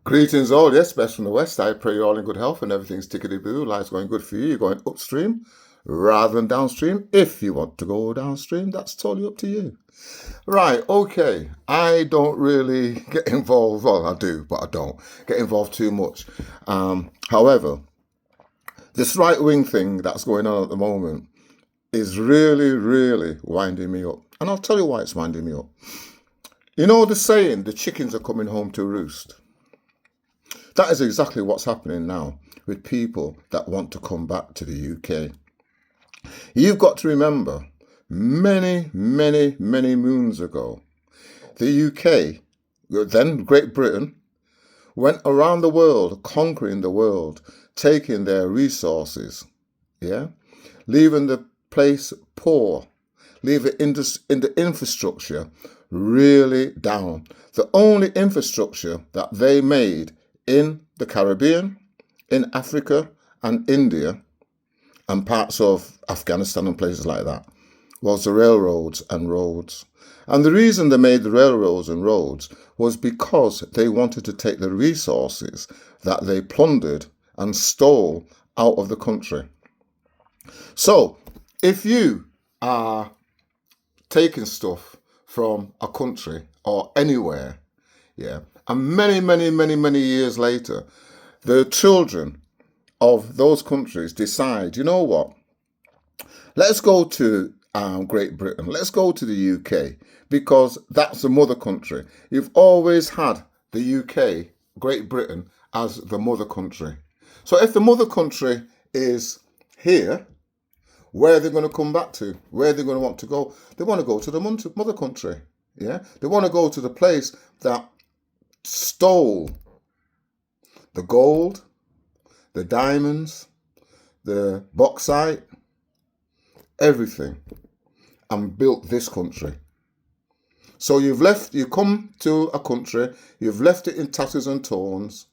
Greetings all, yes, best from the west. I pray you're all in good health and everything's tickety-boo. Life's going good for you. You're going upstream rather than downstream. If you want to go downstream, that's totally up to you. Right, okay. I don't really get involved. Well, I do, but I don't get involved too much. However, this right-wing thing that's going on at the moment is really, really winding me up. And I'll tell you why it's winding me up. You know the saying, the chickens are coming home to roost. That is exactly what's happening now with people that want to come back to the UK. You've got to remember, many, many, many moons ago, the UK, then Great Britain, went around the world, conquering the world, taking their resources, yeah, leaving the place poor, leaving the infrastructure really down. The only infrastructure that they made in the Caribbean, in Africa and India, and parts of Afghanistan and places like that, was the railroads and roads. And the reason they made the railroads and roads was because they wanted to take the resources that they plundered and stole out of the country. So, if you are taking stuff from a country or anywhere, yeah, and many, many, many, many years later, the children of those countries decide, you know what, let's go to Great Britain, let's go to the UK, because that's the mother country. You've always had the UK, Great Britain, as the mother country. So if the mother country is here, where are they going to come back to? Where are they going to want to go? They want to go to the mother country. Yeah, they want to go to the place that stole the gold, the diamonds, the bauxite, everything, and built this country. So you come to a country, you've left it in tatters and torns,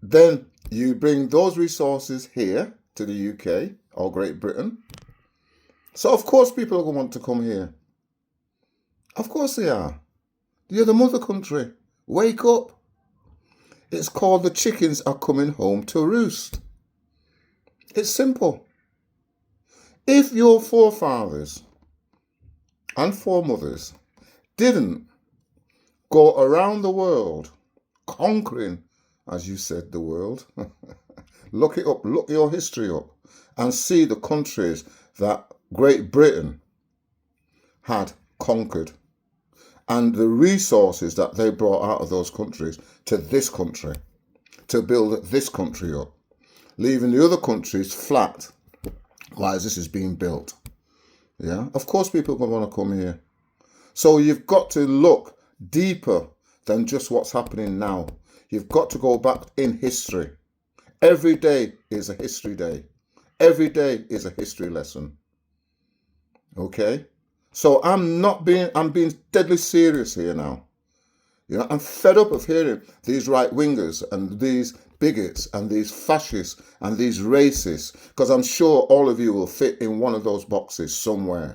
then you bring those resources here to the UK or Great Britain. So of course people are going to want to come here. Of course they are. You're the mother country. Wake up. It's called the chickens are coming home to roost. It's simple. If your forefathers and foremothers didn't go around the world conquering, as you said, the world, look it up, look your history up, and see the countries that Great Britain had conquered and the resources that they brought out of those countries to this country, to build this country up, leaving the other countries flat while this is being built. Yeah, of course people are going to want to come here. So you've got to look deeper than just what's happening now. You've got to go back in history. Every day is a history day. Every day is a history lesson. Okay? So I'm being deadly serious here now. You know, I'm fed up of hearing these right-wingers and these bigots and these fascists and these racists, because I'm sure all of you will fit in one of those boxes somewhere.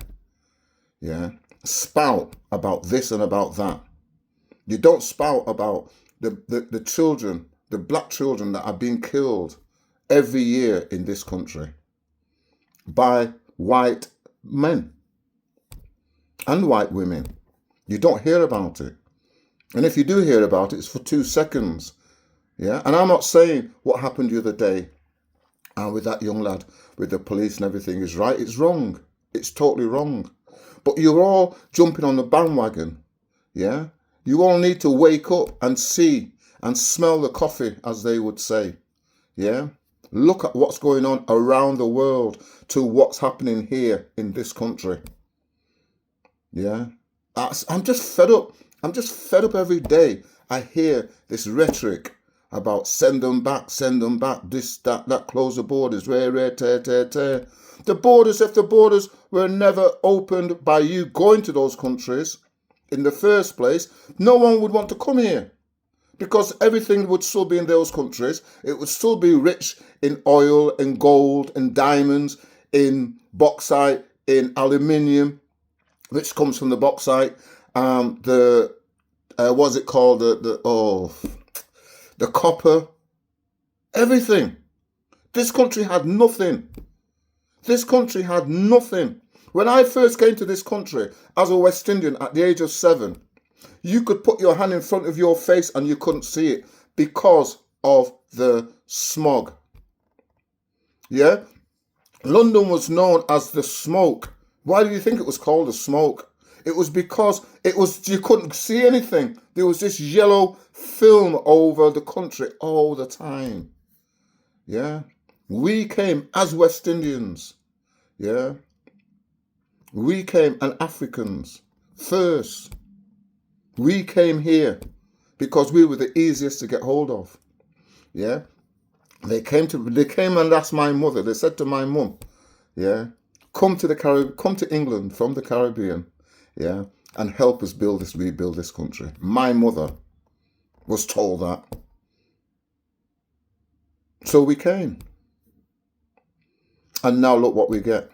Yeah? Spout about this and about that. You don't spout about the children, the black children that are being killed every year in this country by white men and white women. You don't hear about it. And if you do hear about it, it's for 2 seconds. Yeah. And I'm not saying what happened the other day with that young lad with the police and everything is right. It's wrong. It's totally wrong. But you're all jumping on the bandwagon. Yeah. You all need to wake up and see and smell the coffee, as they would say. Yeah. Look at what's going on around the world to what's happening here in this country. Yeah. I'm just fed up. I'm just fed up every day. I hear this rhetoric about send them back, this, that, close the borders, tear. The borders, if the borders were never opened by you going to those countries in the first place, no one would want to come here because everything would still be in those countries. It would still be rich in oil, in gold, in diamonds, in bauxite, in aluminium, which comes from the bauxite, the what's it called? The copper, everything. This country had nothing. This country had nothing. When I first came to this country as a West Indian at the age of 7, you could put your hand in front of your face and you couldn't see it because of the smog. Yeah? London was known as the smoke. Why do you think it was called the smoke? It was because you couldn't see anything. There was this yellow film over the country all the time. Yeah? We came as West Indians. Yeah? We came, and Africans first. We came here because we were the easiest to get hold of. Yeah? They came and asked my mother. They said to my mum, yeah, come to England from the Caribbean, yeah, and help us rebuild this country. My mother was told that. So we came. And now look what we get.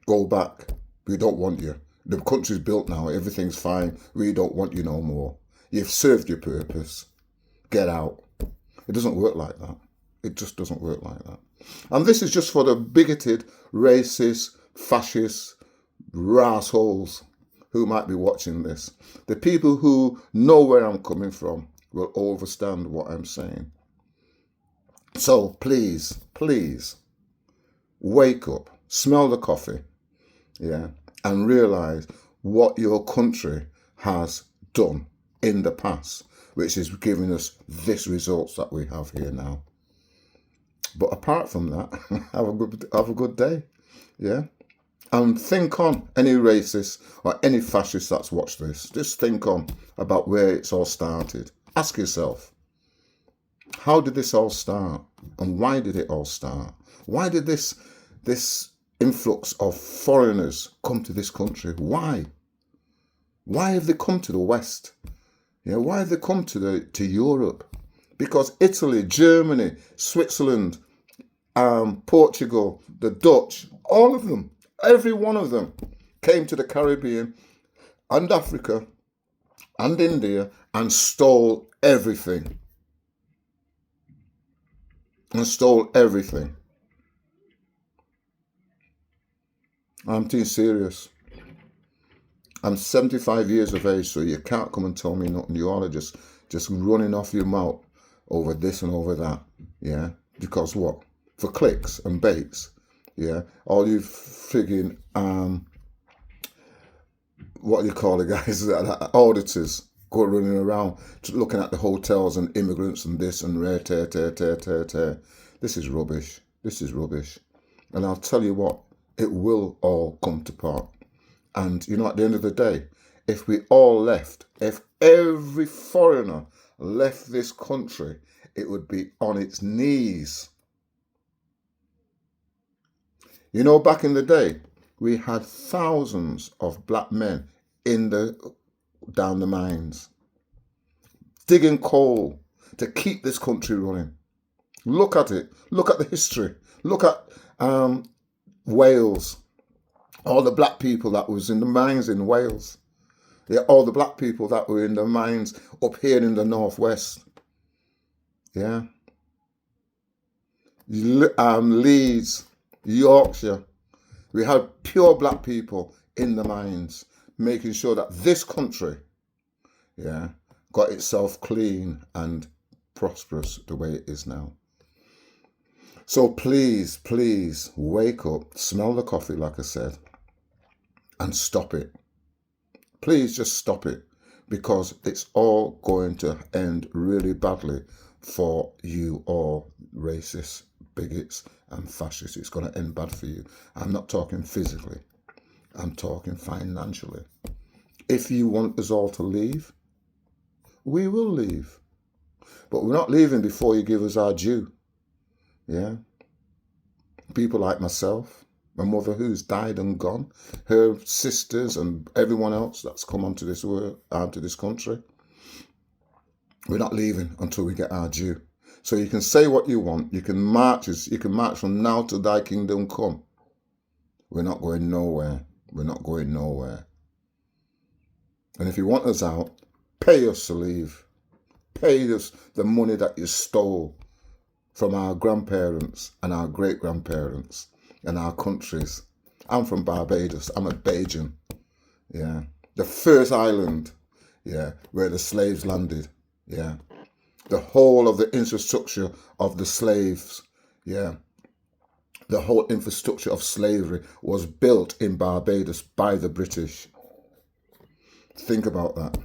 Go back. We don't want you. The country's built now. Everything's fine. We don't want you no more. You've served your purpose. Get out. It doesn't work like that. It just doesn't work like that. And this is just for the bigoted, racist, fascist, rassholes who might be watching this. The people who know where I'm coming from will understand what I'm saying. So please, please, wake up, smell the coffee, yeah, and realize what your country has done in the past, which is giving us this results that we have here now. But apart from that, have a good day, yeah. And think on, any racist or any fascist that's watched this, just think on about where it's all started. Ask yourself, how did this all start? And why did it all start? Why did this influx of foreigners come to this country? Why? Why have they come to the West? Yeah, why have they come to Europe? Because Italy, Germany, Switzerland, Portugal, the Dutch, all of them, every one of them came to the Caribbean and Africa and India and stole everything. And stole everything. I'm being serious. I'm 75 years of age, so you can't come and tell me nothing. You all are just running off your mouth over this and over that. Yeah? Because what? For clicks and baits. Yeah? All you frigging, what do you call the guys? Auditors go running around looking at the hotels and immigrants and this and rare, tear. This is rubbish. This is rubbish. And I'll tell you what, it will all come to part. And, you know, at the end of the day, if we all left, if every foreigner left this country, it would be on its knees. You know, back in the day, we had thousands of black men down the mines, digging coal to keep this country running. Look at it. Look at the history. Look at Wales. All the black people that was in the mines in Wales. Yeah, all the black people that were in the mines up here in the northwest. Yeah. Leeds, Yorkshire. We had pure black people in the mines, making sure that this country, yeah, got itself clean and prosperous the way it is now. So please, please wake up, smell the coffee, like I said, and stop it. Please just stop it, because it's all going to end really badly for you all racists, bigots and fascists. It's going to end bad for you. I'm not talking physically. I'm talking financially. If you want us all to leave, we will leave. But we're not leaving before you give us our due. Yeah. People like myself, my mother who's died and gone, her sisters and everyone else that's come onto this world, to this country. We're not leaving until we get our due. So you can say what you want. You can march from now till thy kingdom come. We're not going nowhere. We're not going nowhere. And if you want us out, Pay us to leave. Pay us the money that you stole from our grandparents and our great-grandparents and our countries. I'm from Barbados. I'm a Bajan. Yeah. The first island, yeah, where the slaves landed. Yeah. The whole of the infrastructure of the slaves, yeah. The whole infrastructure of slavery was built in Barbados by the British. Think about that.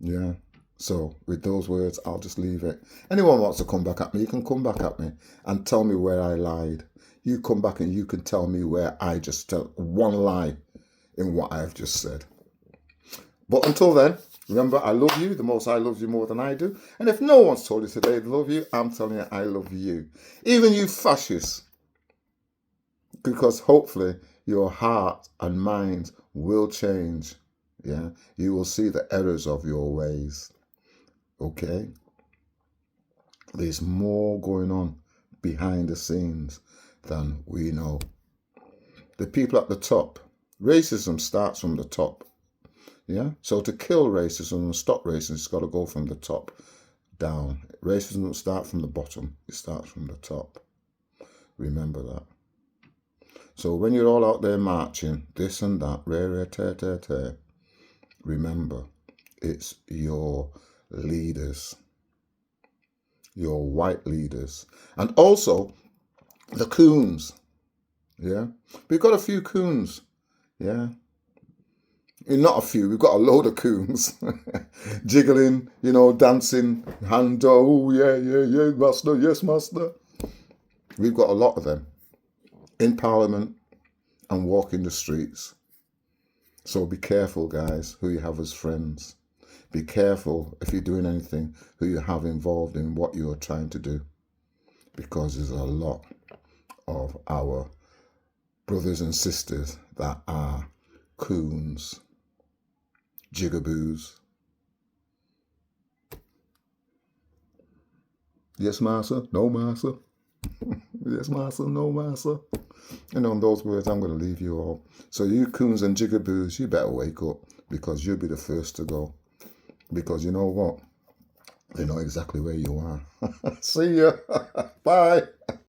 Yeah. So with those words, I'll just leave it. Anyone wants to come back at me, you can come back at me and tell me where I lied. You come back and you can tell me where I just tell one lie in what I've just said. But until then, remember, I love you. The Most High loves you more than I do. And if no one's told you today they love you, I'm telling you I love you. Even you fascists. Because hopefully your heart and mind will change. Yeah, you will see the errors of your ways. Okay? There's more going on behind the scenes than we know. The people at the top, racism starts from the top. Yeah? So to kill racism and stop racism, it's got to go from the top down. Racism doesn't start from the bottom, it starts from the top. Remember that. So when you're all out there marching, this and that, tear, remember, it's your leaders, your white leaders, and also the coons. Yeah, we've got a few coons. Yeah, not a few. We've got a load of coons, jiggling, dancing, hand. Oh yeah, master. Yes, master. We've got a lot of them in Parliament and walking the streets. So be careful, guys, who you have as friends. Be careful if you're doing anything, who you have involved in what you're trying to do. Because there's a lot of our brothers and sisters that are coons, jigaboos. Yes, master. No, master. Yes, master. No, master. And on those words, I'm going to leave you all. So you coons and jigaboos, you better wake up, because you'll be the first to go. Because you know what? They know exactly where you are. See ya. Bye.